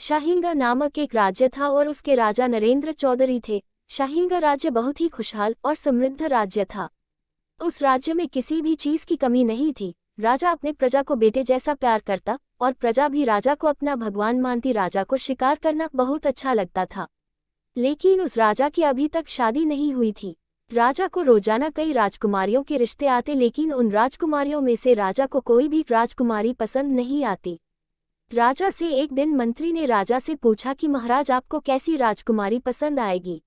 शाहीनगा नामक एक राज्य था और उसके राजा नरेंद्र चौधरी थे। शाहीनगा राज्य बहुत ही खुशहाल और समृद्ध राज्य था। उस राज्य में किसी भी चीज की कमी नहीं थी। राजा अपने प्रजा को बेटे जैसा प्यार करता और प्रजा भी राजा को अपना भगवान मानती। राजा को शिकार करना बहुत अच्छा लगता था, लेकिन उस राजा की अभी तक शादी नहीं हुई थी। राजा को रोजाना कई राजकुमारियों के रिश्ते आते, लेकिन उन राजकुमारियों में से राजा को कोई भी राजकुमारी पसंद नहीं आती। राजा से एक दिन मंत्री ने राजा से पूछा कि महाराज, आपको कैसी राजकुमारी पसंद आएगी?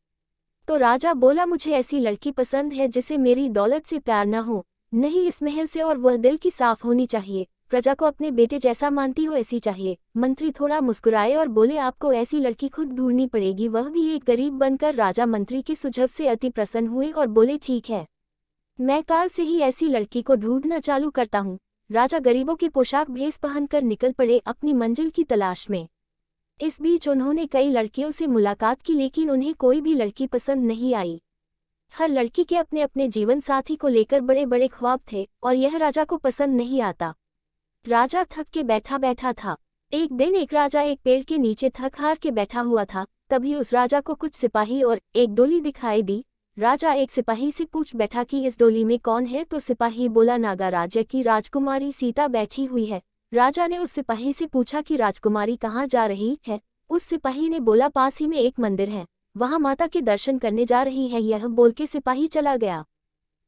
तो राजा बोला, मुझे ऐसी लड़की पसंद है जिसे मेरी दौलत से प्यार न हो, नहीं इस महल से, और वह दिल की साफ होनी चाहिए, प्रजा को अपने बेटे जैसा मानती हो ऐसी चाहिए। मंत्री थोड़ा मुस्कुराए और बोले, आपको ऐसी लड़की खुद ढूंढनी पड़ेगी, वह भी एक गरीब बनकर। राजा मंत्री के सुझाव से अति प्रसन्न हुए और बोले, ठीक है, मैं काल से ही ऐसी लड़की को ढूंढना चालू करता हूँ। राजा गरीबों की पोशाक भेस पहनकर निकल पड़े अपनी मंजिल की तलाश में। इस बीच उन्होंने कई लड़कियों से मुलाकात की, लेकिन उन्हें कोई भी लड़की पसंद नहीं आई। हर लड़की के अपने अपने जीवन साथी को लेकर बड़े बड़े ख्वाब थे और यह राजा को पसंद नहीं आता। राजा थक के बैठा बैठा था। एक दिन एक राजा एक पेड़ के नीचे थक हार के बैठा हुआ था। तभी उस राजा को कुछ सिपाही और एक डोली दिखाई दी। राजा एक सिपाही से पूछ बैठा कि इस डोली में कौन है? तो सिपाही बोला, नागा राज्य की राजकुमारी सीता बैठी हुई है। राजा ने उस सिपाही से पूछा कि राजकुमारी कहाँ जा रही है? उस सिपाही ने बोला, पास ही में एक मंदिर है, वहां माता के दर्शन करने जा रही है। यह बोल के सिपाही चला गया।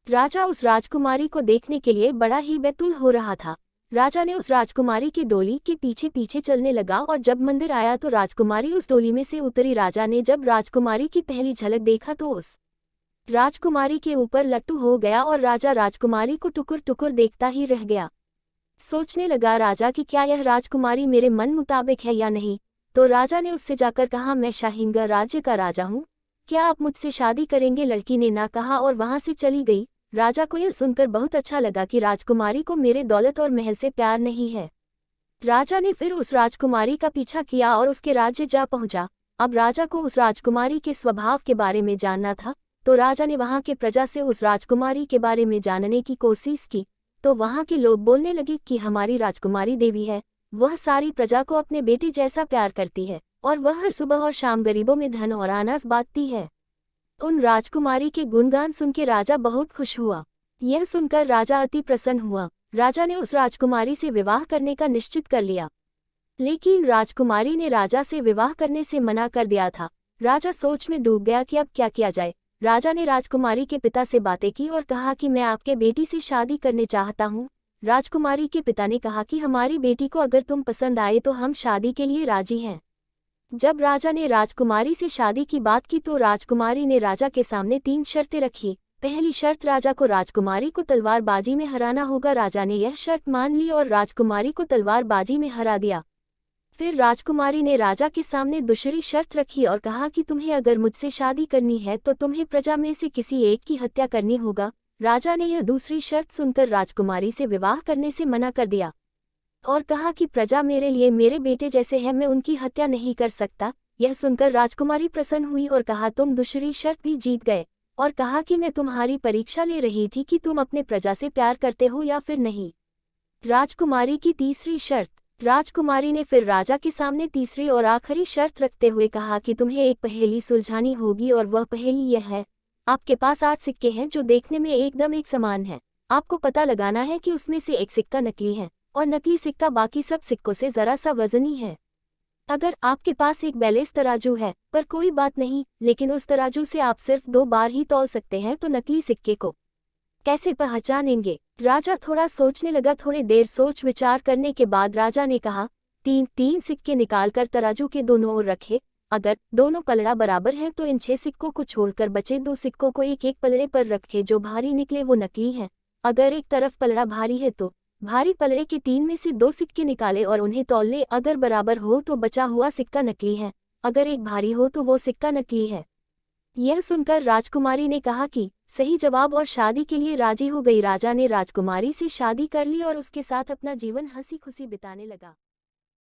राजा उस राजकुमारी को देखने के लिए बड़ा ही बेतुल हो रहा था। राजा ने उस राजकुमारी की डोली के पीछे पीछे चलने लगा और जब मंदिर आया तो राजकुमारी उस डोली में से उतरी। राजा ने जब राजकुमारी की पहली झलक देखा तो उस राजकुमारी के ऊपर लट्टू हो गया और राजा राजकुमारी को टुकुर टुकुर देखता ही रह गया। सोचने लगा राजा कि क्या यह राजकुमारी मेरे मन मुताबिक है या नहीं। तो राजा ने उससे जाकर कहा, मैं शाहीनगा राज्य का राजा हूँ, क्या आप मुझसे शादी करेंगे? लड़की ने ना कहा और वहां से चली गई। राजा को यह सुनकर बहुत अच्छा लगा कि राजकुमारी को मेरे दौलत और महल से प्यार नहीं है। राजा ने फिर उस राजकुमारी का पीछा किया और उसके राज्य जा पहुंचा। अब राजा को उस राजकुमारी के स्वभाव के बारे में जानना था, तो राजा ने वहां के प्रजा से उस राजकुमारी के बारे में जानने की कोशिश की। तो वहां के लोग बोलने लगे कि हमारी राजकुमारी देवी है, वह सारी प्रजा को अपने बेटे जैसा प्यार करती है और वह हर सुबह और शाम गरीबों में धन और अनाज बांटती है। उन राजकुमारी के गुणगान सुन के राजा बहुत खुश हुआ। यह सुनकर राजा अति प्रसन्न हुआ। राजा ने उस राजकुमारी से विवाह करने का निश्चित कर लिया, लेकिन राजकुमारी ने राजा से विवाह करने से मना कर दिया था। राजा सोच में डूब गया कि अब क्या किया जाए। राजा ने राजकुमारी के पिता से बातें की और कहा कि मैं आपके बेटी से शादी करने चाहता हूँ। राजकुमारी के पिता ने कहा कि हमारी बेटी को अगर तुम पसंद आए तो हम शादी के लिए राजी हैं। जब राजा ने राजकुमारी से शादी की बात की तो राजकुमारी ने राजा के सामने 3 शर्तें रखी। पहली शर्त, राजा को राजकुमारी को तलवारबाजी में हराना होगा। राजा ने यह शर्त मान ली और राजकुमारी को तलवारबाजी में हरा दिया। फिर राजकुमारी ने राजा के सामने दूसरी शर्त रखी और कहा कि तुम्हें अगर मुझसे शादी करनी है तो तुम्हें प्रजा में से किसी एक की हत्या करनी होगा। राजा ने यह दूसरी शर्त सुनकर राजकुमारी से विवाह करने से मना कर दिया और कहा कि प्रजा मेरे लिए मेरे बेटे जैसे है, मैं उनकी हत्या नहीं कर सकता। यह सुनकर राजकुमारी प्रसन्न हुई और कहा, तुम दूसरी शर्त भी जीत गए, और कहा कि मैं तुम्हारी परीक्षा ले रही थी कि तुम अपने प्रजा से प्यार करते हो या फिर नहीं। राजकुमारी की तीसरी शर्त। राजकुमारी ने फिर राजा के सामने तीसरी और आखिरी शर्त रखते हुए कहा कि तुम्हें एक पहेली सुलझानी होगी और वह पहेली यह है, आपके पास 8 सिक्के हैं जो देखने में एकदम एक समान है। आपको पता लगाना है कि उसमें से एक सिक्का नकली है और नकली सिक्का बाकी सब सिक्कों से जरा सा वजनी है। अगर आपके पास एक बैलेंस तराजू है पर कोई बात नहीं, लेकिन उस तराजू से आप सिर्फ 2 बार ही तौल सकते हैं, तो नकली सिक्के को कैसे पहचानेंगे? राजा थोड़ा सोचने लगा। थोड़ी देर सोच विचार करने के बाद राजा ने कहा, 3 सिक्के निकालकर तराजू के दोनों ओर रखे। अगर दोनों पलड़ा बराबर हैं तो इन 6 सिक्कों को छोड़कर बचे 2 सिक्कों को एक एक पलड़े पर रखे। जो भारी निकले वो नकली हैं। अगर एक तरफ पलड़ा भारी है तो भारी पलड़े के 3 में से 2 सिक्के निकाले और उन्हें तौल ले। अगर बराबर हो तो बचा हुआ सिक्का नकली है, अगर एक भारी हो तो वो सिक्का नकली है। यह सुनकर राजकुमारी ने कहा कि सही जवाब और शादी के लिए राजी हो गई। राजा ने राजकुमारी से शादी कर ली और उसके साथ अपना जीवन हंसी खुशी बिताने लगा।